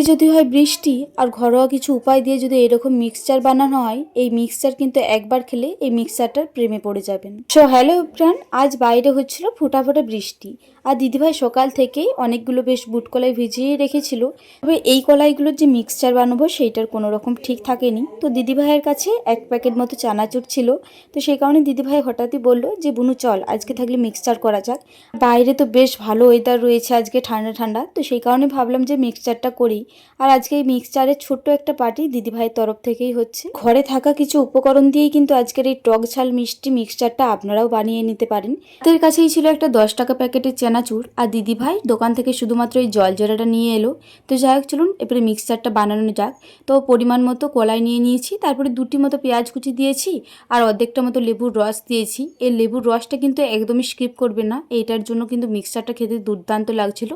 যদি হয় বৃষ্টি আর ঘরোয়া কিছু উপায় দিয়ে যদি এরকম মিক্সচার বানানো হয়, এই মিক্সচার কিন্তু একবার খেলে এই মিক্সচারটার প্রেমে পড়ে যাবেন। সো হ্যালো এভরিওয়ান, আজ বাইরে হচ্ছিল ফোঁটা ফোঁটা বৃষ্টি আর দিদিভাই সকাল থেকেই অনেকগুলো বেশ বুট কলাই ভিজিয়ে রেখেছিল। তবে এই কলাইগুলোর যে মিক্সচার বানাবো সেইটার কোনো রকম ঠিক থাকেনি। তো দিদিভাইয়ের কাছে এক প্যাকেট মতো চানাচুর ছিল, তো সেই কারণে দিদিভাই হঠাৎই বললো যে বুনু চল আজকে থাকলে মিক্সচার করা যাক। বাইরে তো বেশ ভালো ওয়েদার রয়েছে আজকে, ঠান্ডা ঠান্ডা, তো সেই কারণে ভাবলাম যে মিক্সচারটা করি। আর আজকে এই মিক্সচারের ছোট্ট একটা পার্টি দিদিভাইয়ের তরফ থেকেই হচ্ছে। ঘরে থাকা কিছু উপকরণ দিয়েই কিন্তু আজকের এই টক ঝাল মিষ্টি মিক্সচারটা আপনারাও বানিয়ে নিতে পারেন। তাদের কাছেই ছিল একটা 10 টাকা প্যাকেটের চানাচুর, আর দিদিভাই দোকান থেকে শুধুমাত্র এই জল জিরাটা নিয়ে এলো। তো যাই হোক, চলুন এবারে মিক্সচারটা বানানো যাক। তো পরিমাণ মতো কলাই নিয়ে নিয়েছি, তারপরে 2টি মতো পেঁয়াজ কুচি দিয়েছি আর অর্ধেকটা মতো লেবুর রস দিয়েছি। এই লেবুর রসটা কিন্তু একদমই স্কিপ করবে না, এইটার জন্য কিন্তু মিক্সচারটা খেতে দুর্দান্ত লাগছিল।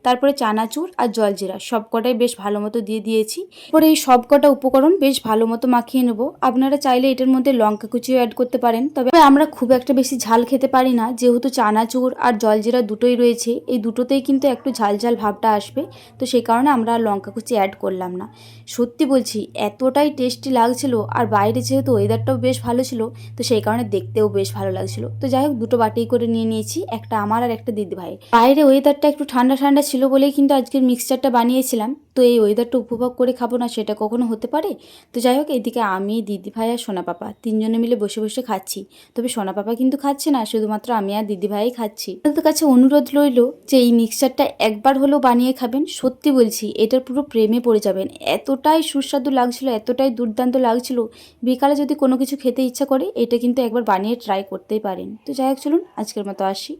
তারপরে চানাচুর আর জলজিরা সবকটাই বেশ ভালো মতো দিয়ে দিয়েছি। পরে এই সবকটা উপকরণ বেশ ভালো মতো মাখিয়ে নেব। আপনারা চাইলে এটার মধ্যে লঙ্কা কুচিও অ্যাড করতে পারেন, তবে আমরা খুব একটা বেশি ঝাল খেতে পারি না, যেহেতু চানাচুর আর জলজিরা দুটোই রয়েছে, এই দুটোতেই কিন্তু একটু ঝাল ঝাল ভাবটা আসবে। তো সেই কারণে আমরা লঙ্কা কুচি অ্যাড করলাম না। সত্যি বলছি এতটাই টেস্টি লাগছিল, আর বাইরে যেহেতু ওয়েদারটাও বেশ ভালো ছিল, তো সেই কারণে দেখতেও বেশ ভালো লাগছিল। তো যাই হোক, দুটো বাটি করে নিয়ে নিয়েছি, একটা আমার আর একটা দিদি ভাই। বাইরে ওয়েদারটা একটু ঠান্ডা ঠান্ডা ছিল বলেই কিন্তু আজকের মিক্সচারটা বানিয়েছিলাম। তো এই ওয়েদারটা উপভোগ করে খাবো না, সেটা কখনো হতে পারে? তো যাই হোক, এদিকে আমি, দিদি ভাই আর সোনা পাপা তিনজনে মিলে বসে বসে খাচ্ছি। তবে সোনা পাপা কিন্তু খাচ্ছে না, শুধুমাত্র আমি আর দিদি ভাই খাচ্ছি। আপনাদের কাছে অনুরোধ রইল যে এই মিক্সচারটা একবার হলেও বানিয়ে খাবেন। সত্যি বলছি এটার পুরো প্রেমে পড়ে যাবেন। এতটাই সুস্বাদু লাগছিল, এতটাই দুর্দান্ত লাগছিল। বিকালে যদি কোনো কিছু খেতে ইচ্ছা করে, এটা কিন্তু একবার বানিয়ে ট্রাই করতেই পারেন। তো যাই হোক, চলুন আজকের মতো আসি।